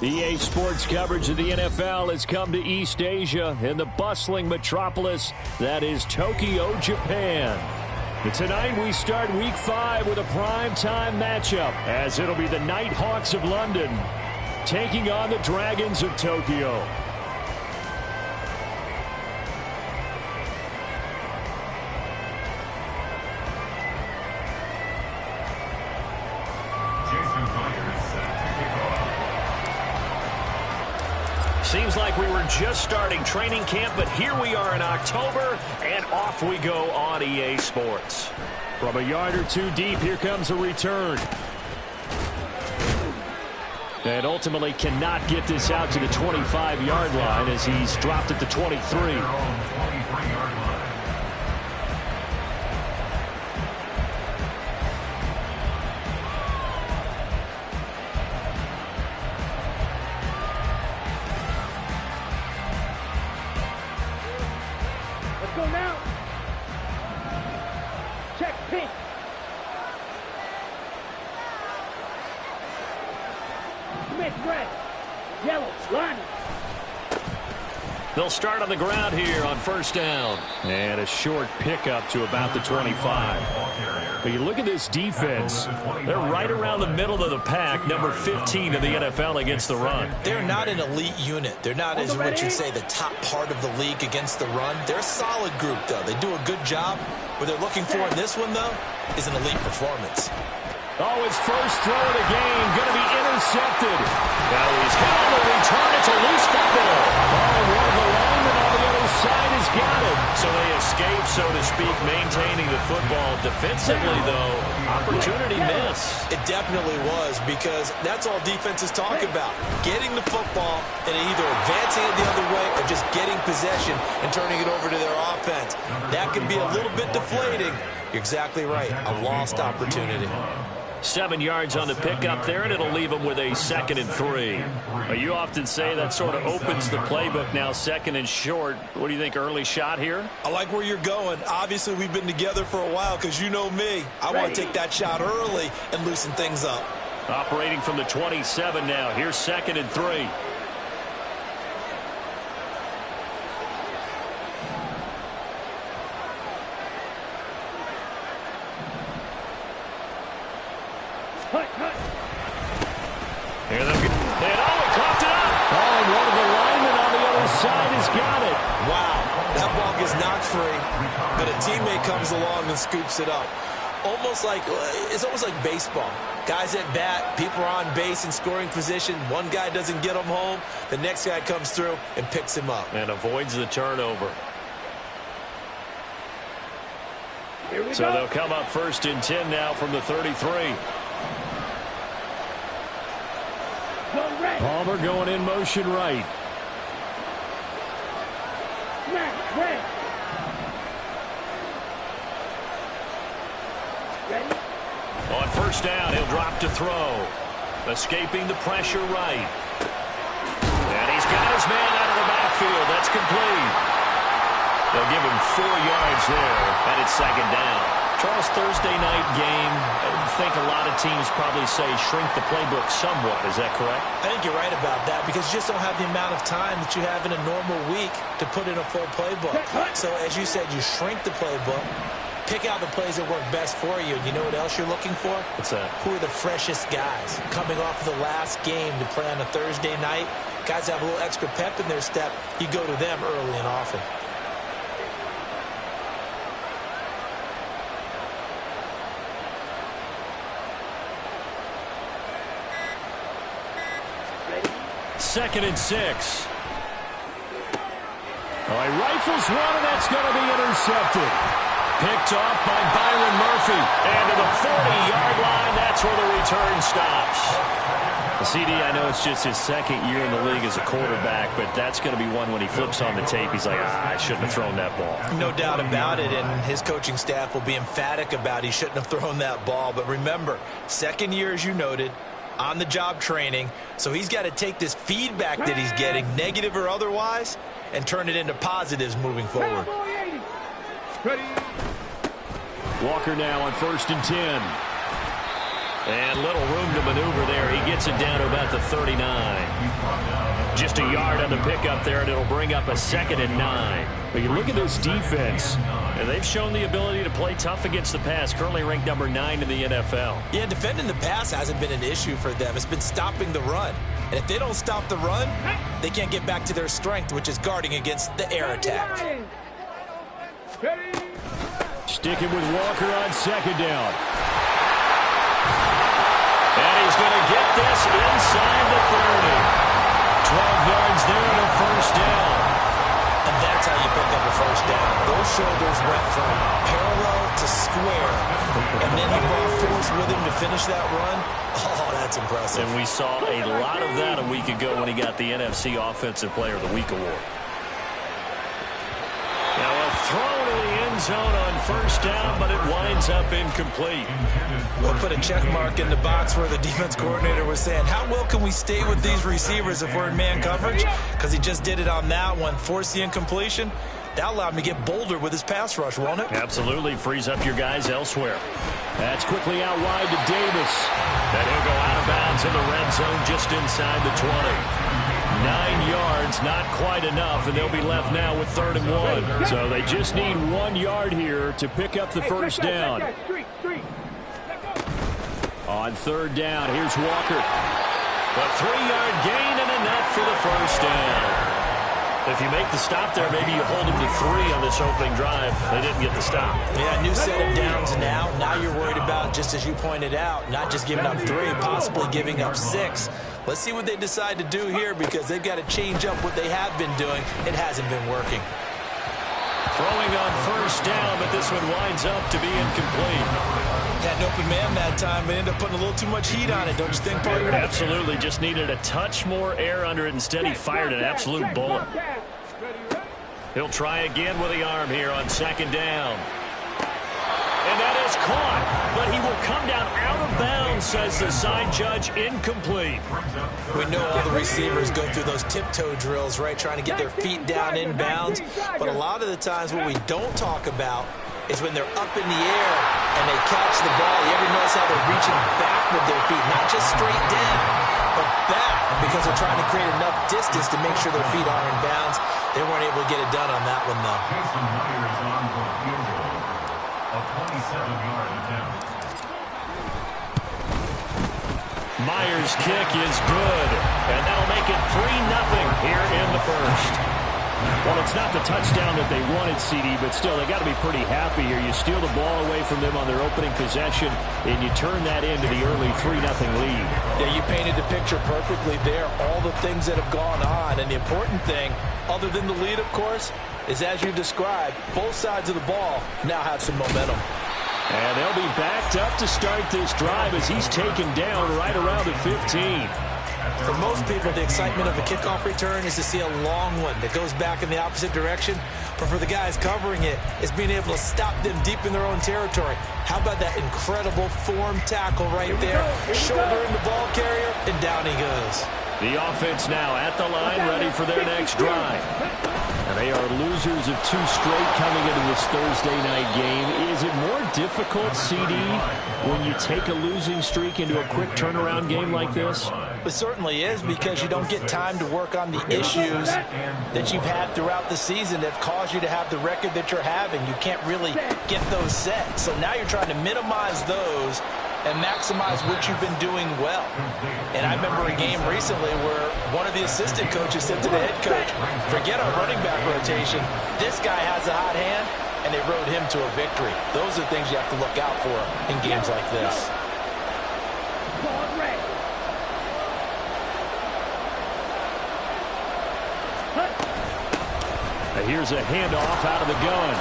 EA Sports coverage of the NFL has come to East Asia in the bustling metropolis that is Tokyo, Japan. And tonight we start Week 5 with a primetime matchup, as it'll be the Nighthawks of London taking on the Dragons of Tokyo. Seems like we were just starting training camp, but here we are in October, and off we go on EA Sports. From a yard or two deep, here comes a return. And ultimately cannot get this out to the 25-yard line as he's dropped at the 23. Go now. Check pink. Commit red. Yellow. Line. They'll start on the ground here on first down. And a short pickup to about the 25. But you look at this defense. They're right around the middle of the pack, number 15 in the NFL against the run. They're not an elite unit. They're not, as what you'd say, the top part of the league against the run. They're a solid group, though. They do a good job. What they're looking for in this one, though, is an elite performance. Oh, his first throw of the game going to be intercepted. Now he's got on the return. It's a loose football. Oh, one of the linemen on the other side has got it. So they escape, so to speak, maintaining the football. Defensively, though, opportunity miss. It definitely was, because that's all defenses talk about. Getting the football and either advancing it the other way or just getting possession and turning it over to their offense. That can be a little bit deflating. You're exactly right. A lost opportunity. 7 yards on the pickup there, and it'll leave them with a 2nd and 3. You often say that sort of opens the playbook now, 2nd and short. What do you think, early shot here? I like where you're going. Obviously, we've been together for a while, because you know me. I want to take that shot early and loosen things up. Operating from the 27 now. Here's 2nd and 3. Here they go. He coughed it up. Oh, and one of the linemen on the other side has got it. Wow, that ball gets knocked free, but a teammate comes along and scoops it up. It's almost like baseball. Guys at bat, people are on base in scoring position. One guy doesn't get him home. The next guy comes through and picks him up. And avoids the turnover. So they'll come up 1st and 10 now from the 33. Palmer going in motion right. On first down, he'll drop to throw. Escaping the pressure right. And he's got his man out of the backfield. That's complete. They'll give him 4 yards there, and it's 2nd down. Charles, Thursday night game, I think a lot of teams probably say shrink the playbook somewhat. Is that correct? I think you're right about that, because you just don't have the amount of time that you have in a normal week to put in a full playbook. So, as you said, you shrink the playbook, pick out the plays that work best for you. And you know what else you're looking for? What's that? Who are the freshest guys coming off of the last game to play on a Thursday night? Guys have a little extra pep in their step. You go to them early and often. Second and 6. Oh, he rifles one, and that's going to be intercepted. Picked off by Byron Murphy. And to the 40-yard line, that's where the return stops. CD, I know it's just his 2nd year in the league as a quarterback, but that's going to be one when he flips on the tape, he's like, I shouldn't have thrown that ball. No doubt about it, and his coaching staff will be emphatic about he shouldn't have thrown that ball. But remember, 2nd year, as you noted, on-the-job training, so he's got to take this feedback that he's getting, negative or otherwise, and turn it into positives moving forward. Walker now on 1st and 10. And little room to maneuver there. He gets it down to about the 39. Just a yard on the pickup there, and it'll bring up a 2nd and 9. But you look at this defense, and they've shown the ability to play tough against the pass, currently ranked number 9 in the NFL. Yeah, defending the pass hasn't been an issue for them. It's been stopping the run. And if they don't stop the run, they can't get back to their strength, which is guarding against the air attack. Sticking with Walker on 2nd down. And he's going to get this inside the 30. 12 yards there and a 1st down. And that's how you pick up a 1st down. Those shoulders went from parallel to square, and then he brought force with him to finish that run. Oh, that's impressive. And we saw a lot of that a week ago when he got the NFC Offensive Player of the Week award. Now a throw to the end zone on 1st down, but it winds up incomplete. We'll put a check mark in the box where the defense coordinator was saying, how well can we stay with these receivers if we're in man coverage? Because he just did it on that one, forced the incompletion. That allowed him to get bolder with his pass rush, won't it? Absolutely. Frees up your guys elsewhere. That's quickly out wide to Davis. Then he'll go out of bounds in the red zone just inside the 20. 9 yards, not quite enough, and they'll be left now with 3rd and 1. So they just need 1 yard here to pick up the 1st down. On 3rd down, here's Walker. A 3-yard gain and enough for the 1st down. If you make the stop there, maybe you hold them to 3 on this opening drive. They didn't get the stop. Yeah, new set of downs now. Now you're worried about, just as you pointed out, not just giving up 3, possibly giving up 6. Let's see what they decide to do here, because they've got to change up what they have been doing. It hasn't been working. Throwing on 1st down, but this one winds up to be incomplete. Had an open man that time, but ended up putting a little too much heat on it, don't you think, partner? Absolutely. Just needed a touch more air under it. Instead, he fired an absolute bullet. He'll try again with the arm here on 2nd down. And that is caught, but he will come down out of bounds, says the side judge. Incomplete. We know all the receivers go through those tiptoe drills, right, trying to get their feet down in bounds. But a lot of the times what we don't talk about is when they're up in the air and they catch the ball. You ever notice how they're reaching back with their feet, not just straight down, but back, because they're trying to create enough distance to make sure their feet are in bounds. They weren't able to get it done on that one, though. Myers' kick is good, and that'll make it 3-0 here in the 1st. Well, it's not the touchdown that they wanted, CD, but still, they got to be pretty happy here. You steal the ball away from them on their opening possession, and you turn that into the early 3-0 lead. Yeah, you painted the picture perfectly there, all the things that have gone on. And the important thing, other than the lead, of course, is, as you described, both sides of the ball now have some momentum. And they'll be backed up to start this drive as he's taken down right around the 15. For most people, the excitement of a kickoff return is to see a long one that goes back in the opposite direction. But for the guys covering it, it's being able to stop them deep in their own territory. How about that incredible form tackle right there? Shouldering the ball carrier, and down he goes. The offense now at the line, ready for their next drive. And they are losers of 2 straight coming into this Thursday night game. Is it more difficult, CD, when you take a losing streak into a quick turnaround game like this? It certainly is, because you don't get time to work on the issues that you've had throughout the season that have caused you to have the record that you're having. You can't really get those set. So now you're trying to minimize those and maximize what you've been doing well. And I remember a game recently where one of the assistant coaches said to the head coach, forget our running back rotation. This guy has a hot hand, and they rode him to a victory. Those are things you have to look out for in games like this. Here's a handoff out of the gun.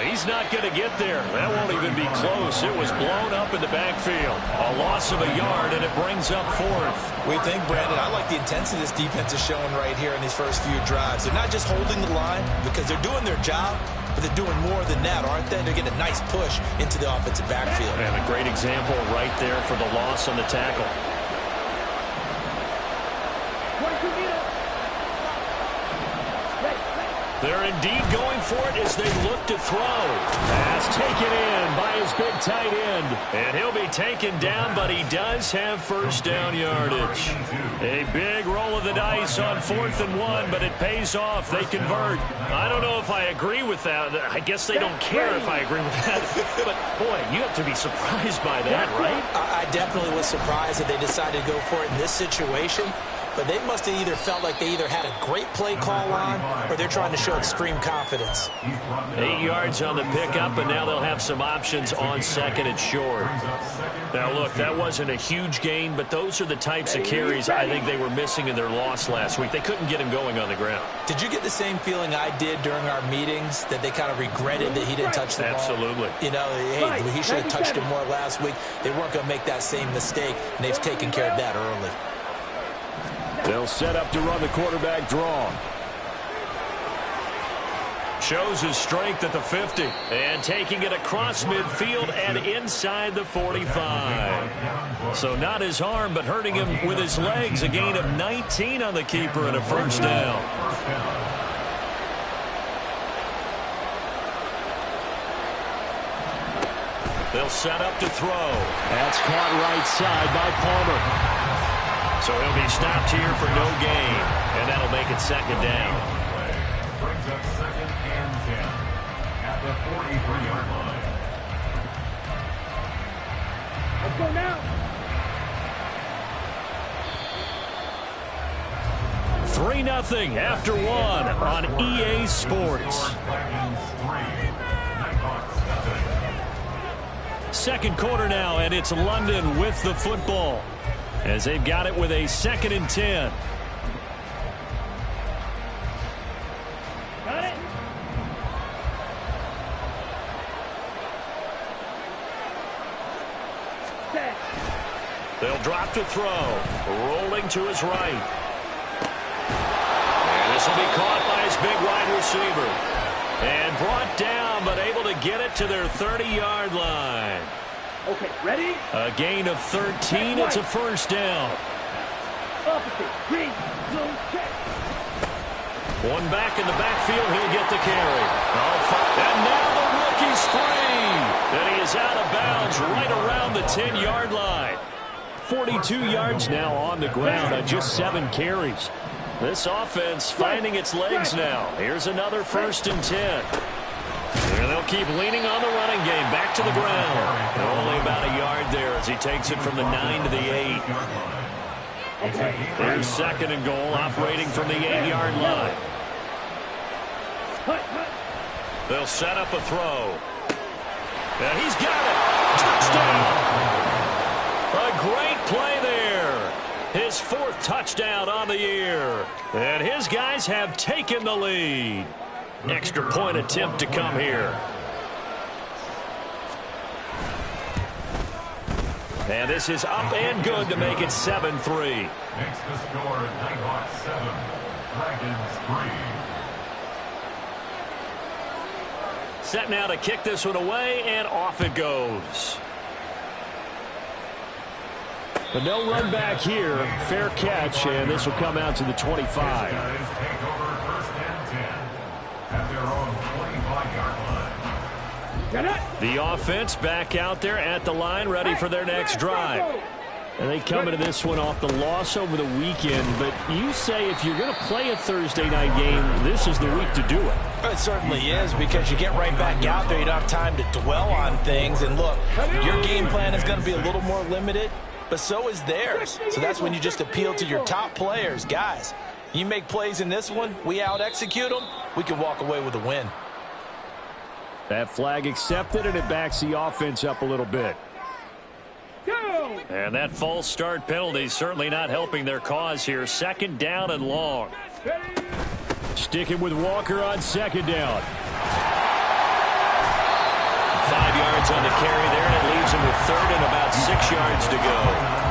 He's not going to get there. That won't even be close. It was blown up in the backfield. A loss of a yard, and it brings up 4th. We think, Brandon, I like the intensity this defense is showing right here in these first few drives. They're not just holding the line because they're doing their job, but they're doing more than that, aren't they? They're getting a nice push into the offensive backfield. And a great example right there for the loss on the tackle. They're indeed going for it as they look to throw. Pass taken in by his big tight end. And he'll be taken down, but he does have first down yardage. A big roll of the dice on 4th and 1, but it pays off. They convert. I don't know if I agree with that. I guess they don't care if I agree with that. But, boy, you have to be surprised by that, right? I definitely was surprised that they decided to go for it in this situation. But they must have either felt like they either had a great play call on or they're trying to show extreme confidence. 8 yards on the pickup, and now they'll have some options on 2nd and short. Now, look, that wasn't a huge gain, but those are the types of carries I think they were missing in their loss last week. They couldn't get him going on the ground. Did you get the same feeling I did during our meetings, that they kind of regretted that he didn't touch the ball? Absolutely. You know, hey, he should have touched it more last week. They weren't going to make that same mistake, and they've taken care of that early. They'll set up to run the quarterback draw. Shows his strength at the 50. And taking it across midfield and inside the 45. So not his arm, but hurting him with his legs. A gain of 19 on the keeper and a first down. They'll set up to throw. That's caught right side by Palmer. So he'll be stopped here for no gain, and that'll make it 2nd down. Brings up 2nd and 10 at the 43-yard line. Let's go now. 3-0 after 1 on EA Sports. Second quarter now, and it's London with the football, as they've got it with a 2nd and 10. Got it. Set. They'll drop to throw. Rolling to his right. And this will be caught by his big wide receiver. And brought down, but able to get it to their 30-yard line. Okay, ready? A gain of 13. It's a first down. Opposite. Green. Blue. Check. One back in the backfield. He'll get the carry. And now the rookie's free. And he is out of bounds right around the 10-yard line. 42 yards now on the ground on just 7 carries. This offense finding its legs now. Here's another 1st and 10. And they'll keep leaning on the running game. Back to the ground. And only about a yard there as he takes it from the 9 to the 8. Here's 2nd and goal, operating from the 8-yard line. They'll set up a throw. And he's got it. Touchdown. A great play there. His 4th touchdown on the year. And his guys have taken the lead. Extra point attempt to come here. And this is up and good to make it 7-3. Makes the score Nighthawks 7, Dragons 3. Set now to kick this one away, and off it goes. But no run back here. Fair catch, and this will come out to the 25. Take over 1st and 10 at their own 25-yard line. The offense back out there at the line, ready for their next drive. And they come into this one off the loss over the weekend. But you say if you're going to play a Thursday night game, this is the week to do it. It certainly is, because you get right back out there. You don't have time to dwell on things. And look, your game plan is going to be a little more limited, but so is theirs. So that's when you just appeal to your top players. Guys, you make plays in this one, we out-execute them, we can walk away with a win. That flag accepted, and it backs the offense up a little bit. Go! And that false start penalty certainly not helping their cause here. 2nd down and long. Sticking with Walker on 2nd down. 5 yards on the carry there, and it leaves him with 3rd and about 6 yards to go.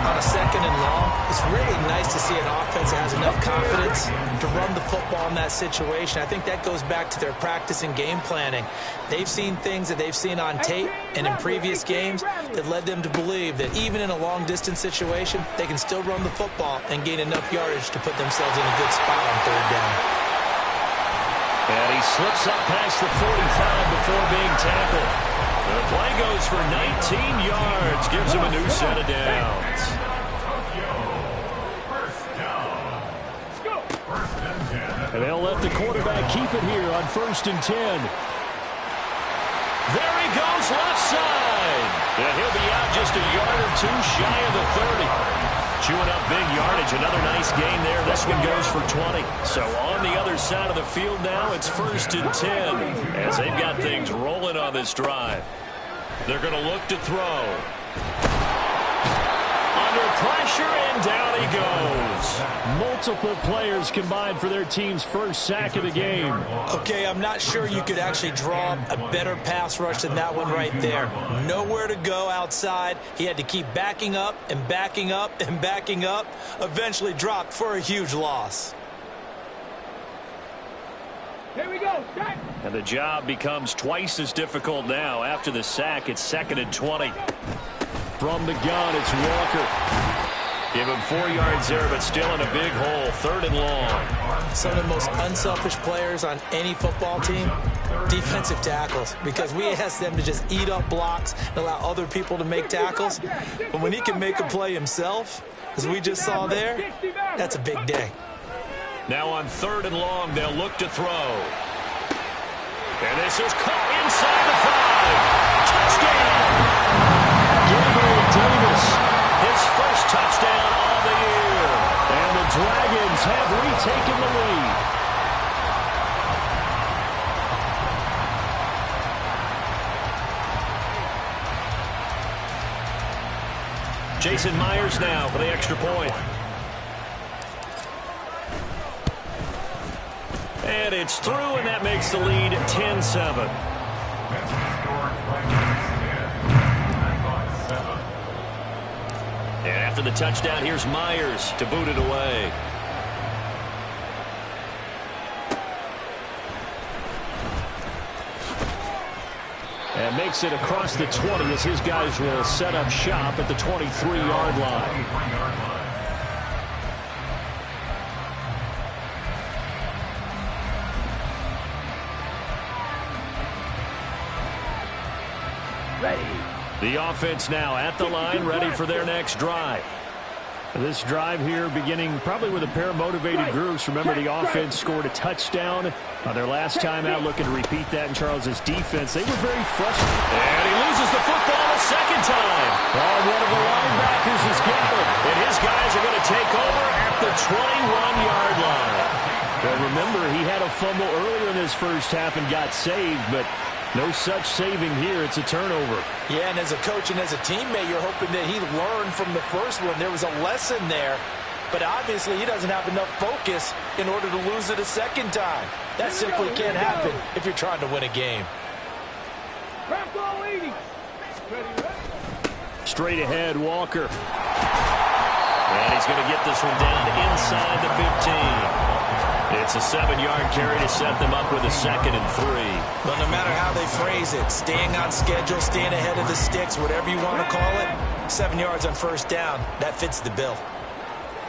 On a 2nd and long, it's really nice to see an offense that has enough confidence to run the football in that situation. I think that goes back to their practice and game planning. They've seen things that they've seen on tape and in previous games that led them to believe that even in a long-distance situation, they can still run the football and gain enough yardage to put themselves in a good spot on 3rd down. And he slips up past the 45 before being tackled. The play goes for 19 yards, gives him a new set of downs. And they'll let the quarterback keep it here on 1st and 10. There he goes left side. And he'll be out just a yard or two shy of the 30. Chewing up big yardage. Another nice gain there. This one goes for 20. So on the other side of the field now, it's 1st and 10 as they've got things rolling on this drive. They're going to look to throw. Under pressure, and down he goes. Multiple players combined for their team's first sack of the game. Okay, I'm not sure you could actually draw a better pass rush than that one right there. Nowhere to go outside. He had to keep backing up and backing up and backing up. Eventually dropped for a huge loss. Here we go. Sack. And the job becomes twice as difficult now. After the sack, it's 2nd and 20. From the gun, it's Walker. Give him 4 yards there, but still in a big hole. 3rd and long. Some of the most unselfish players on any football team, defensive tackles, because we ask them to just eat up blocks and allow other people to make tackles. But when he can make a play himself, as we just saw there, that's a big day. Now on 3rd and long, they'll look to throw. And this is caught inside the 5. Touchdown! Gabriel Davis. His first touchdown on the year. And the Dragons have retaken the lead. Jason Myers now for the extra point. And it's through, and that makes the lead 10-7. And after the touchdown, here's Myers to boot it away. And makes it across the 20 as his guys will set up shop at the 23-yard line. The offense now at the line, ready for their next drive. This drive here beginning probably with a pair of motivated groups. Remember, the offense scored a touchdown on their last time out, looking to repeat that in Charles's defense. They were very frustrated. And he loses the football a second time. Oh, one of the linebackers has got it. And his guys are going to take over at the 21-yard line. Well, remember, he had a fumble earlier in his first half and got saved, but no such saving here. It's a turnover. Yeah, and as a coach and as a teammate, you're hoping that he learned from the first one. There was a lesson there, but obviously he doesn't have enough focus in order to lose it a second time. That simply can't happen if you're trying to win a game. Straight ahead, Walker. And he's going to get this one down inside the 15. It's a 7-yard carry to set them up with a 2nd and 3. But no matter how they phrase it, staying on schedule, staying ahead of the sticks, whatever you want to call it, 7 yards on first down, that fits the bill.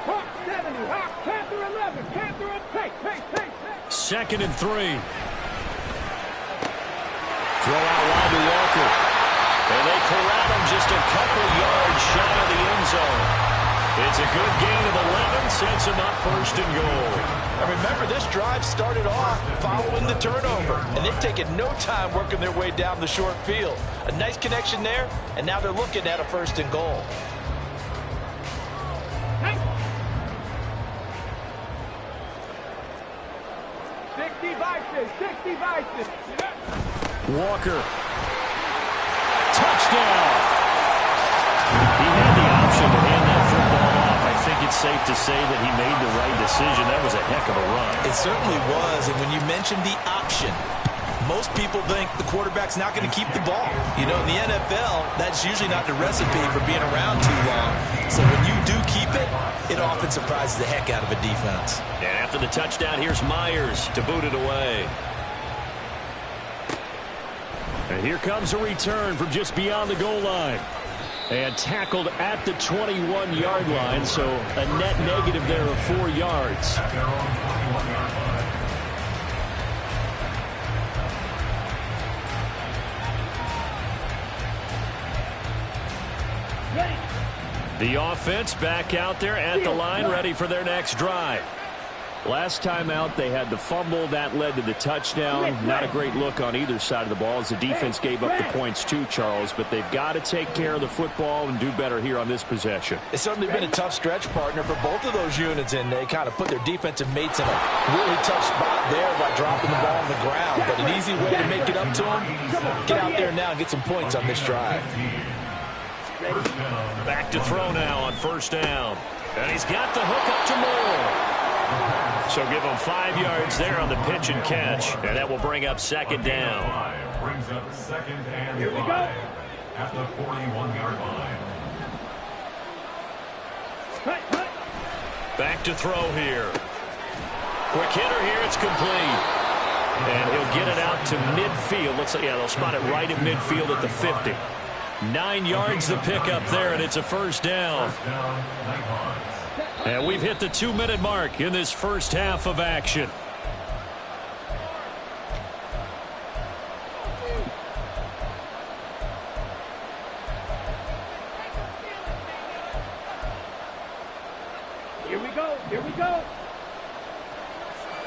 Hawk 70, Hawk, Panther 11, Panther on take. 2nd and 3. Throw out wide to Walker. And they corral him just a couple yards shy of the end zone. It's a good gain of 11, sets him up 1st and goal. And remember, this drive started off following the turnover, and they've taken no time working their way down the short field. A nice connection there, and now they're looking at a 1st and goal. Hey. 60 vices. Walker. Touchdown. He had the option to hand that football off. I think it's safe to say that he made the right decision. That was a heck of a run. It certainly was, and when you mentioned the option, most people think the quarterback's not going to keep the ball. You know, in the NFL, that's usually not the recipe for being around too long. So when you do keep it, it often surprises the heck out of a defense. And after the touchdown, here's Myers to boot it away. And here comes a return from just beyond the goal line. And tackled at the 21-yard line, so a net negative there of 4 yards. Ready. The offense back out there at the line, ready for their next drive. Last time out, they had the fumble. That led to the touchdown. Not a great look on either side of the ball as the defense gave up the points too, Charles. But they've got to take care of the football and do better here on this possession. It's certainly been a tough stretch, partner, for both of those units, and they kind of put their defensive mates in a really tough spot there by dropping the ball on the ground. But an easy way to make it up to them, get out there now and get some points on this drive. Back to throw now on first down. And he's got the hook up to Moore. So give him 5 yards there on the pitch and catch. And that will bring up second down. Brings up second and 5 at the 41-yard line. Back to throw here. Quick hitter here. It's complete. And he'll get it out to midfield. They'll spot it right at midfield at the 50. 9 yards the pickup there, and it's a first down. And we've hit the 2-minute mark in this first half of action. Here we go. Here we go.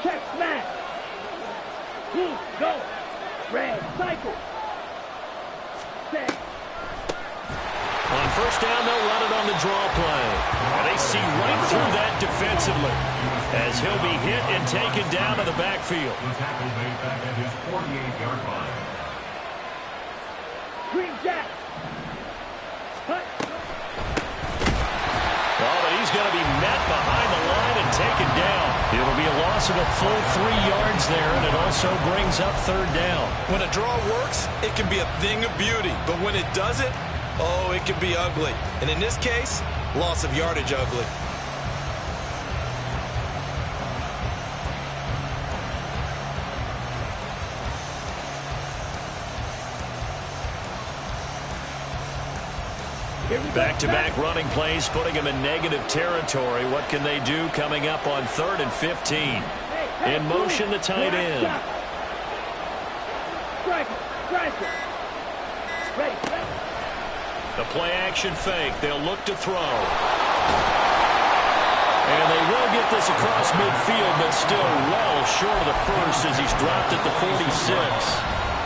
Check smash. Go. Red cycle. Set. On first down, they'll run it on the draw play. And they see right through that defensively as he'll be hit and taken down to the backfield. The tackle made back at his 48-yard line. Green Jack. Oh, but he's going to be met behind the line and taken down. It'll be a loss of a full 3 yards there, and it also brings up third down. When a draw works, it can be a thing of beauty. But when it doesn't, oh, it can be ugly. And in this case, loss of yardage ugly. Back-to-back running plays, putting him in negative territory. What can they do coming up on 3rd and 15? In motion, the tight end. The play-action fake. They'll look to throw. And they will get this across midfield, but still well short of the first as he's dropped at the 46.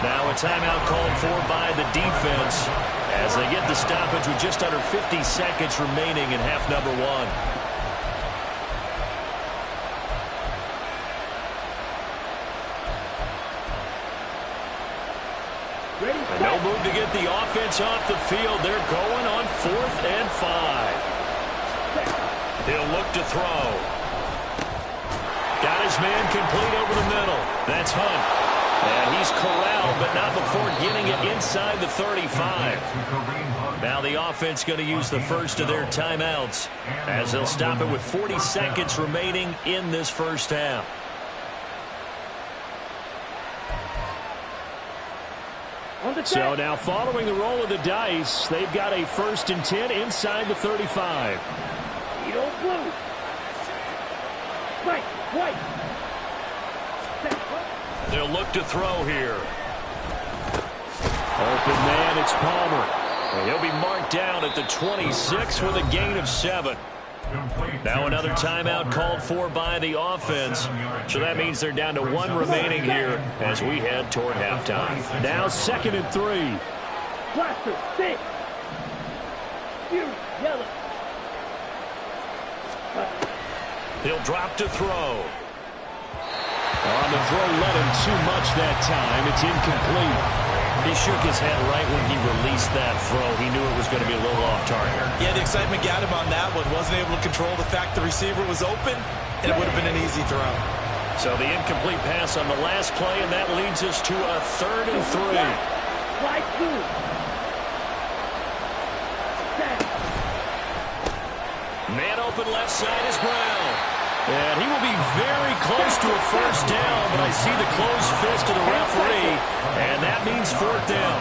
Now a timeout called for by the defense as they get the stoppage with just under 50 seconds remaining in half number 1. And no move to get the offense off the field. They're going on 4th and 5. He'll look to throw. Got his man complete over the middle. That's Hunt. And he's corralled, but not before getting it inside the 35. Now the offense going to use the first of their timeouts as they'll stop it with 40 seconds remaining in this first half. So now following the roll of the dice, they've got a 1st and 10 inside the 35. Blue. Right, white. They'll look to throw here. Open man, it's Palmer. And he'll be marked down at the 26 with a gain of 7. Now another timeout called for by the offense. So that means they're down to 1 remaining here as we head toward halftime. Now 2nd and 3. Blaster, 6. Fury, yellow. He'll drop to throw. On the throw, let him too much that time. It's incomplete. He shook his head right when he released that throw. He knew it was going to be a little off target. Yeah, the excitement got him on that one. Wasn't able to control the fact the receiver was open, and it would have been an easy throw. So the incomplete pass on the last play, and that leads us to a 3rd and 3. Right through. Man open left side is Brown. And he will be very close to a first down, but I see the closed fist of the referee, and that means 4th down.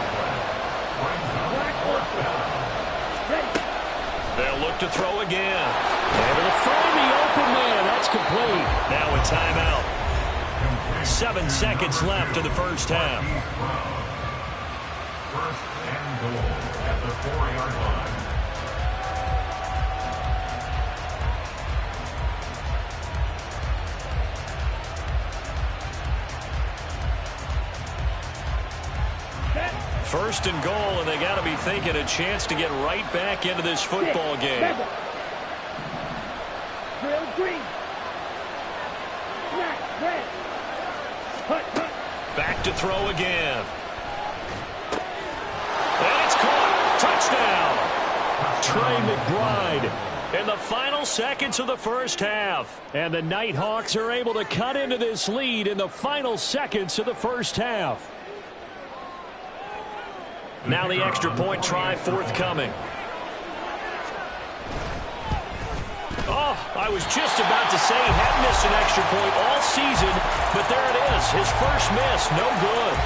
They'll look to throw again. And it'll find the open man. That's complete. Now a timeout. 7 seconds left in the first half. 1st and goal at the 4-yard line. First and goal, and they got to be thinking a chance to get right back into this football game. Drill green. Snap, red. Hut, hut. Back to throw again. And it's caught. Touchdown. Trey McBride in the final seconds of the first half. And the Nighthawks are able to cut into this lead in the final seconds of the first half. Now the extra point try forthcoming. Oh, I was just about to say he hadn't missed an extra point all season, but there it is. His first miss, no good.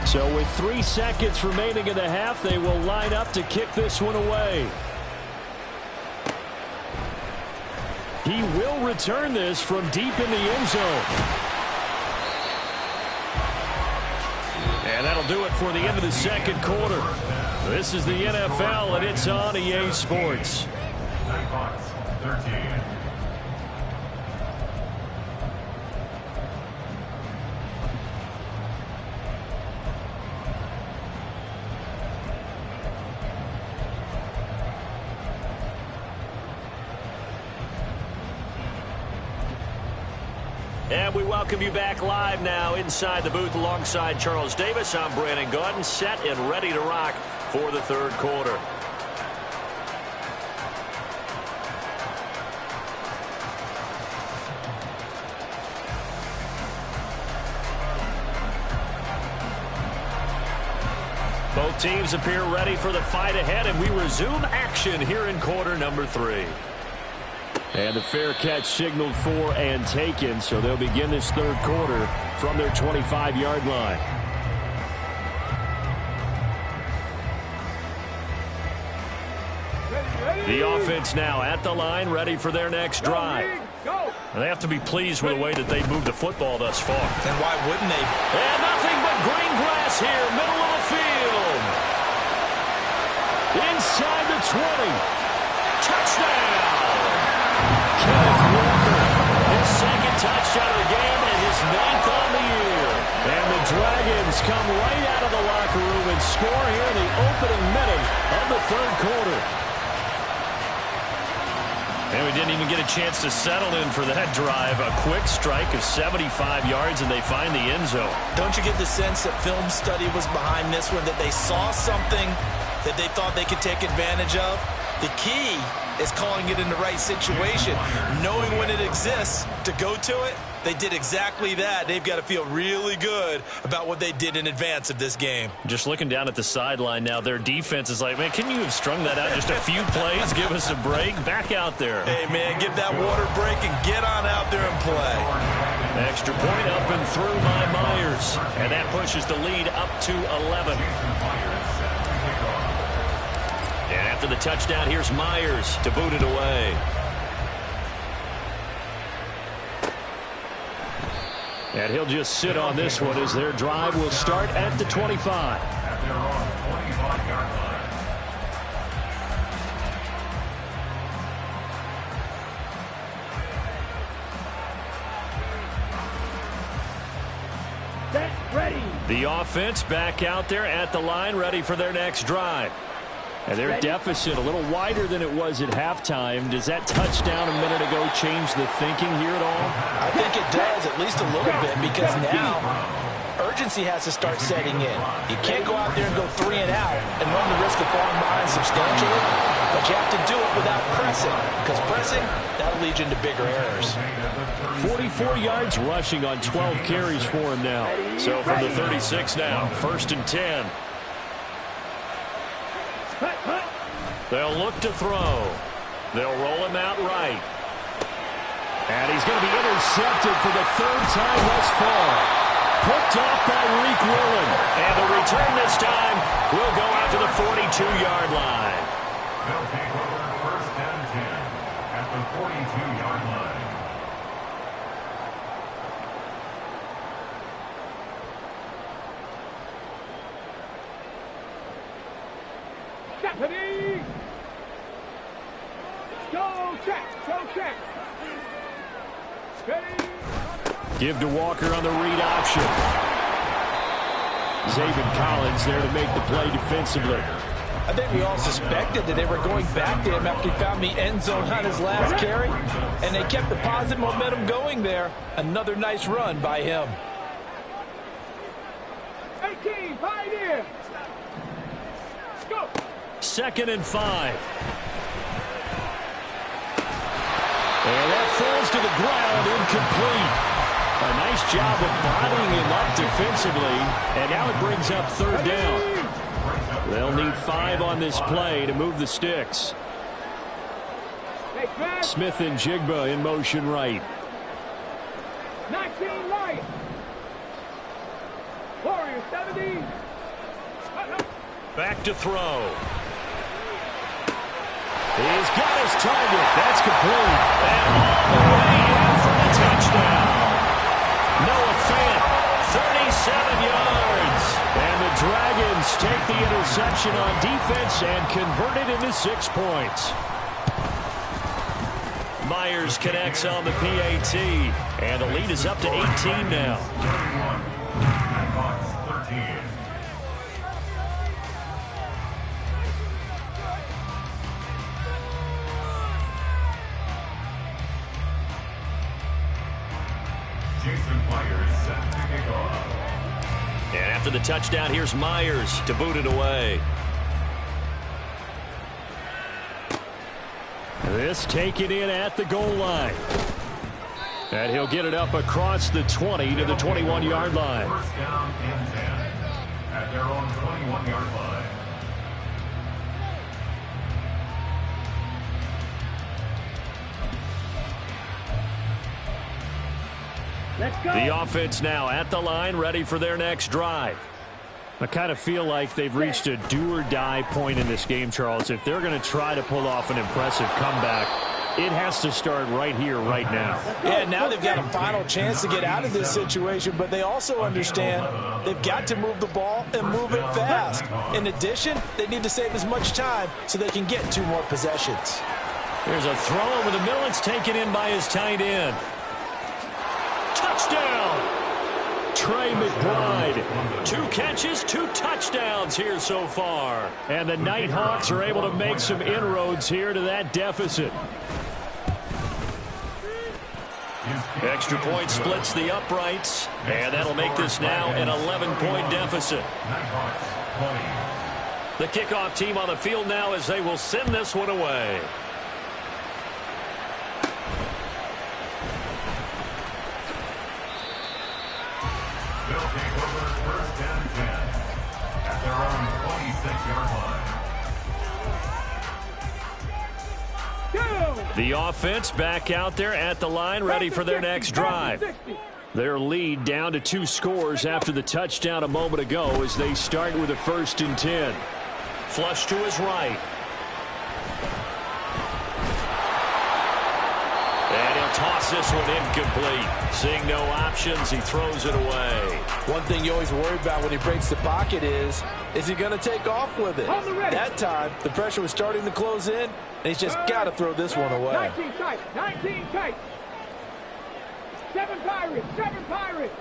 So with 3 seconds remaining in the half, they will line up to kick this one away. He will return this from deep in the end zone. And that'll do it for the end of the second quarter. This is the NFL, and it's on EA Sports. Nighthawks 13. And we welcome you back live now inside the booth alongside Charles Davis. I'm Brandon Gaudin, set and ready to rock for the third quarter. Both teams appear ready for the fight ahead, and we resume action here in quarter number 3. And the fair catch signaled for and taken, so they'll begin this third quarter from their 25-yard line. The offense now at the line, ready for their next drive. They have to be pleased with the way that they moved the football thus far. And why wouldn't they? And nothing but green grass here, middle of the field. Inside the 20. Touchdown! Kenneth Walker. His second touchdown of the game and his 9th on the year. And the Dragons come right out of the locker room and score here in the opening minute of the third quarter. And we didn't even get a chance to settle in for that drive. A quick strike of 75 yards, and they find the end zone. Don't you get the sense that film study was behind this one, that they saw something that they thought they could take advantage of? The key is calling it in the right situation, knowing when it exists to go to it. They did exactly that. They've got to feel really good about what they did in advance of this game. Just looking down at the sideline now, their defense is like, man, can you have strung that out just a few plays? Give us a break. Back out there. Hey, man, give that water break and get on out there and play. Extra point up and through by Myers. And that pushes the lead up to 11. And after the touchdown, here's Myers to boot it away. And he'll just sit on this one as their drive will start at the 25. At their own 25-yard line. Set, ready. The offense back out there at the line, ready for their next drive. And their deficit a little wider than it was at halftime. Does that touchdown a minute ago change the thinking here at all? I think it does, at least a little bit, because now urgency has to start setting in. You can't go out there and go 3 and out and run the risk of falling behind substantially, but you have to do it without pressing, because pressing, that'll lead you into bigger errors. 44 yards rushing on 12 carries for him now. So from the 36 now, 1st and 10. They'll look to throw. They'll roll him out right. And he's going to be intercepted for the 3rd time thus far. Picked off by Reek Woolen. And the return this time will go out to the 42-yard line. They'll take over 1st and 10 at the 42-yard line. Stephanie. Go check. Go check. Ready. Give to Walker on the read option. Zaven Collins there to make the play defensively. I think we all suspected that they were going back to him after he found the end zone on his last carry, and they kept the positive momentum going there. Another nice run by him. 18, pioneer. Go. 2nd and 5. And that falls to the ground, incomplete. A nice job of bottling him up defensively, and now it brings up 3rd down. They'll need 5 on this play to move the sticks. Smith and Jigba in motion right. 19 right. Warrior 70. Back to throw. He's got his target. That's complete. And all the way in for the touchdown. Noah Fant, 37 yards. And the Dragons take the interception on defense and convert it into 6 points. Myers connects on the PAT. And the lead is up to 18 now. Nighthawks 13. Jason Myers set to kick off. And after the touchdown, here's Myers to boot it away. This taken in at the goal line. And he'll get it up across the 20 to the 21-yard line. First down and 10 at their own 21-yard line. Let's go. The offense now at the line, ready for their next drive. I kind of feel like they've reached a do-or-die point in this game, Charles. If they're going to try to pull off an impressive comeback, it has to start right here, right now. Yeah, now they've got a final chance to get out of this situation, but they also understand they've got to move the ball and move it fast. In addition, they need to save as much time so they can get 2 more possessions. Here's a throw over the middle. It's taken in by his tight end. Touchdown! Trey McBride. 2 catches, 2 touchdowns here so far. And the Nighthawks are able to make some inroads here to that deficit. Extra point splits the uprights, and that'll make this now an 11-point deficit. The kickoff team on the field now as they will send this one away. They'll take over first and 10 at their own 26-yard line. The offense back out there at the line, ready for their next drive. Their lead down to 2 scores after the touchdown a moment ago as they start with a 1st and 10. Flush to his right. And he'll toss this one incomplete. Seeing no options, he throws it away. One thing you always worry about when he breaks the pocket is he going to take off with it? That time, the pressure was starting to close in, and he's just got to throw this one away. 19 tight, 19 tight. 7 Pirates, 7 Pirates.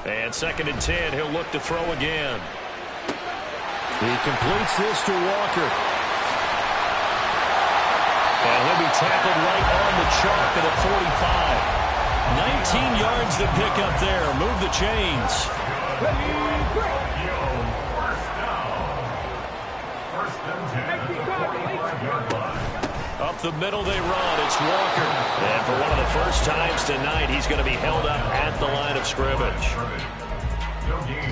And 2nd and 10, he'll look to throw again. He completes this to Walker. And he'll be tackled right on the chalk at a 45. 19 yards to pick up there. Move the chains. First and 10 at the 45-yard line. Up the middle they run. It's Walker. And for one of the first times tonight, he's going to be held up at the line of scrimmage.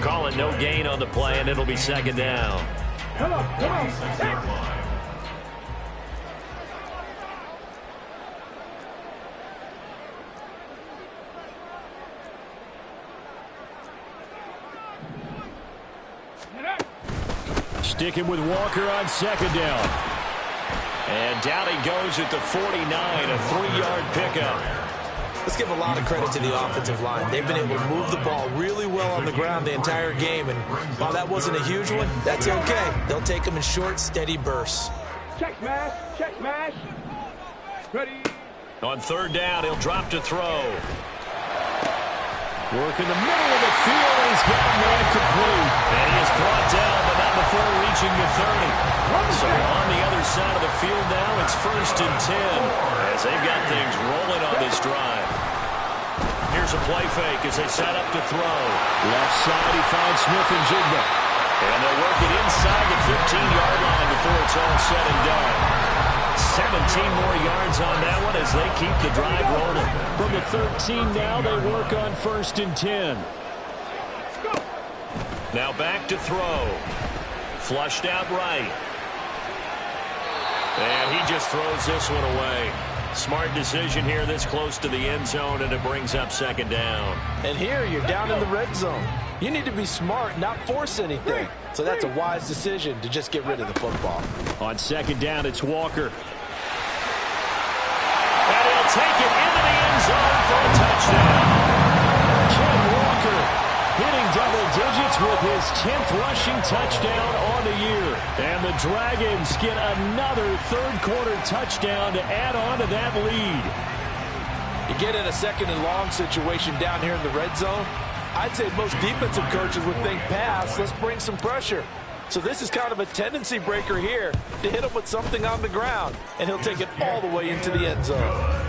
Call it no gain on the play, and it'll be 2nd down. Come on, come on. Sticking with Walker on 2nd down. And down he goes at the 49, a 3-yard pickup. Let's give a lot of credit to the offensive line. They've been able to move the ball really well on the ground the entire game, and while that wasn't a huge one, that's okay. They'll take them in short, steady bursts. Check smash, check smash. Ready. On third down, he'll drop to throw. Work in the middle of the field, and he's got a man complete. And he is brought down, but not before reaching the 30. So on the other side of the field now, it's 1st and 10 as they've got things rolling on this drive. Here's a play fake as they set up to throw. Left side, he finds Smith and Jigba. And they'll work it inside the 15-yard line before it's all said and done. 17 more yards on that one as they keep the drive rolling. From the 13 now, they work on 1st and 10. Now back to throw. Flushed out right. And he just throws this one away. Smart decision here this close to the end zone, and it brings up 2nd down. And here you're down in the red zone. You need to be smart, not force anything. So that's a wise decision to just get rid of the football. On 2nd down, it's Walker. And he'll take it into the end zone for a touchdown. Ken Walker hitting double digits with his 10th rushing touchdown on the year. And the Dragons get another third-quarter touchdown to add on to that lead. You get in a 2nd and long situation down here in the red zone, I'd say most defensive coaches would think pass, let's bring some pressure. So this is kind of a tendency breaker here to hit him with something on the ground, and he'll take it all the way into the end zone.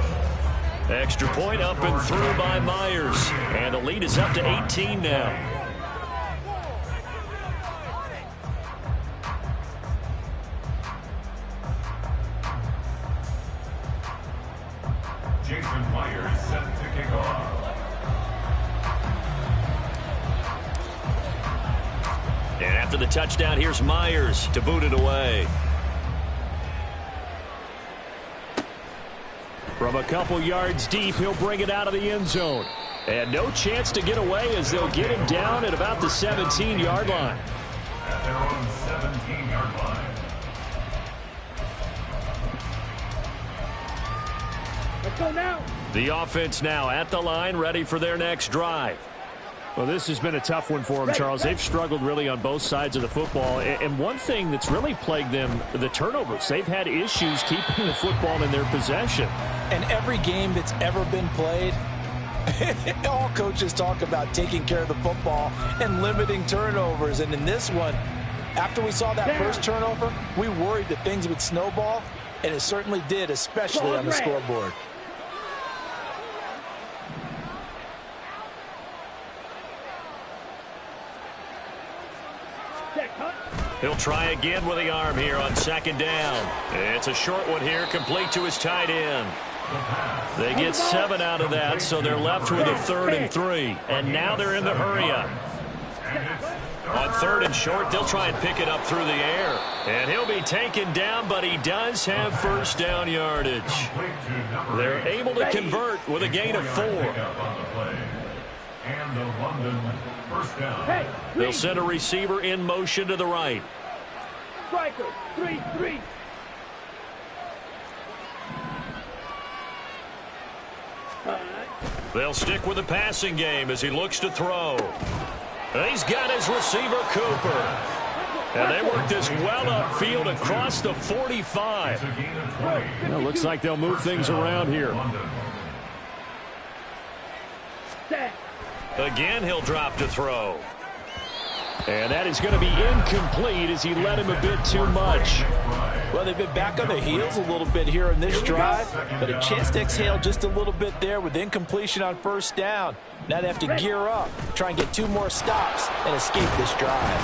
Extra point up and through by Myers. And the lead is up to 18 now. Jason Myers set to kick off. And after the touchdown, here's Myers to boot it away. From a couple yards deep, he'll bring it out of the end zone. And no chance to get away as they'll get him down at about the 17-yard line. At their own 17-yard line. Let's go now. The offense now at the line, ready for their next drive. Well, this has been a tough one for them, Charles. They've struggled really on both sides of the football. And one thing that's really plagued them, the turnovers. They've had issues keeping the football in their possession. And every game that's ever been played, all coaches talk about taking care of the football and limiting turnovers. And in this one, after we saw that first turnover, we worried that things would snowball, and it certainly did, especially on the scoreboard. He'll try again with the arm here on 2nd down. It's a short one here, complete to his tight end. They get 7 out of that, so they're left with a 3rd and 3. And now they're in the hurry-up. On 3rd and short, they'll try and pick it up through the air. And he'll be taken down, but he does have 1st down yardage. They're able to convert with a gain of 4. And the London 1st down. They'll send a receiver in motion to the right. Striker, 3-3. They'll stick with the passing game as he looks to throw. And he's got his receiver, Cooper. And they work this well upfield across the 45. Well, looks like they'll move things around here. Again, he'll drop to throw. And that is going to be incomplete as he led him a bit too much. Well, they've been back on their heels a little bit here in this drive, but a chance to exhale just a little bit there with incompletion on 1st down. Now they have to gear up, try and get 2 more stops, and escape this drive.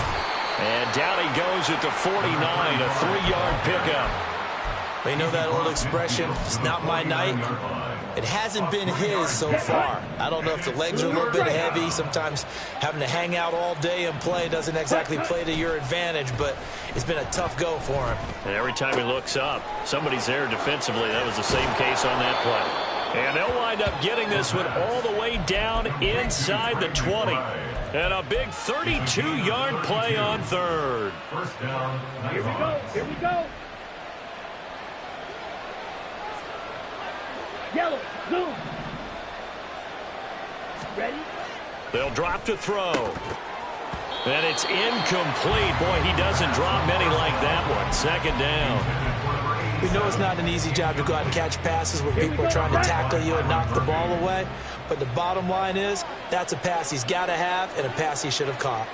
And down he goes at the 49, a 3-yard pickup. You know that old expression, it's not my night? It hasn't been his so far. I don't know if the legs are a little bit heavy. Sometimes having to hang out all day and play doesn't exactly play to your advantage, but it's been a tough go for him. And every time he looks up, somebody's there defensively. That was the same case on that play. And they'll wind up getting this one all the way down inside the 20. And a big 32-yard play on 3rd. 1st down. Here we go. Here we go. Yellow, zoom. They'll drop to throw. And it's incomplete. Boy, he doesn't drop many like that one. Second down. We know it's not an easy job to go out and catch passes when people are trying to tackle you and knock the ball away. But the bottom line is, that's a pass he's got to have and a pass he should have caught.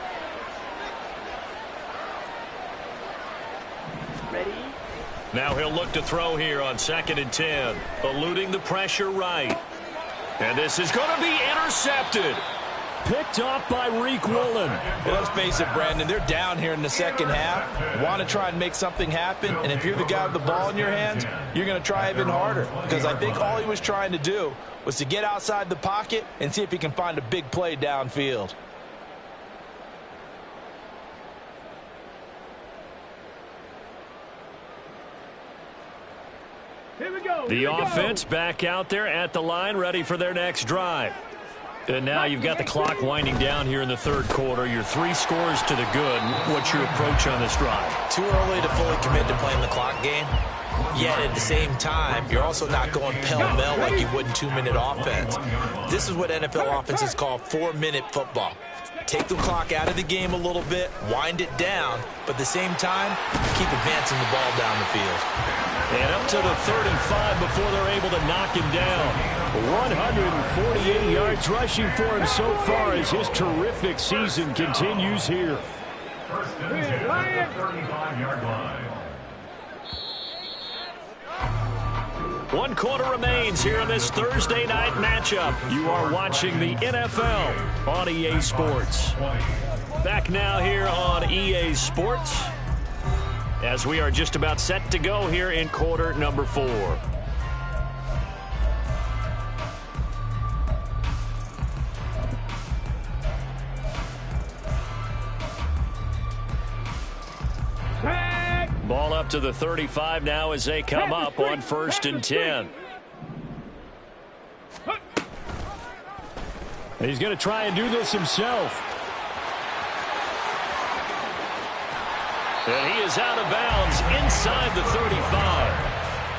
Now he'll look to throw here on 2nd and 10. Eluding the pressure right. And this is going to be intercepted. Picked off by Reek Woolen. Well, let's face it, Brandon, they're down here in the second half. Want to try and make something happen, and if you're the guy with the ball in your hands, you're going to try even harder. Because I think all he was trying to do was to get outside the pocket and see if he can find a big play downfield. Here we go. The offense back out there at the line, ready for their next drive. And now you've got the clock winding down here in the third quarter. You're 3 scores to the good. What's your approach on this drive? Too early to fully commit to playing the clock game. Yet at the same time, you're also not going pell-mell like you would in 2-minute offense. This is what NFL offenses call 4-minute football. Take the clock out of the game a little bit, wind it down, but at the same time, keep advancing the ball down the field. And up to the 35 before they're able to knock him down. 148 yards rushing for him so far as his terrific season continues here. First and 10 at the 35-yard line. 1 quarter remains here in this Thursday night matchup. You are watching the NFL on EA Sports. Back now here on EA Sports as we are just about set to go here in quarter number 4. Ball up to the 35 now as they come up on 1st and 10. He's going to try and do this himself. And he is out of bounds inside the 35.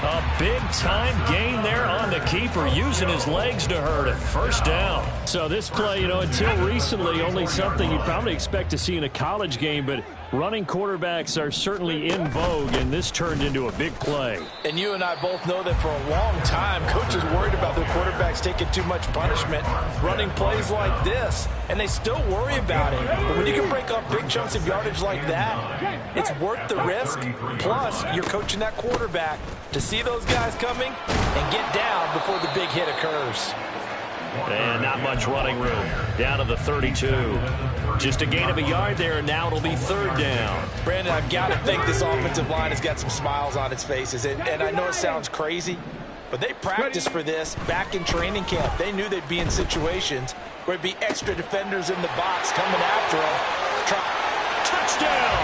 A big-time gain there on the keeper, using his legs to hurt him. First down. So this play, until recently, only something you'd probably expect to see in a college game, but running quarterbacks are certainly in vogue, and this turned into a big play. And you and I both know that for a long time, coaches worried about their quarterbacks taking too much punishment, running plays like this, and they still worry about it. But when you can break up big chunks of yardage like that, it's worth the risk. Plus, you're coaching that quarterback to see those guys coming and get down before the big hit occurs. And not much running room. Down to the 32. Just a gain of a yard there, and now it'll be 3rd down. Brandon, I've got to think this offensive line has got some smiles on its faces. And I know it sounds crazy, but they practiced for this back in training camp. They knew they'd be in situations where it'd be extra defenders in the box coming after them. Touchdown!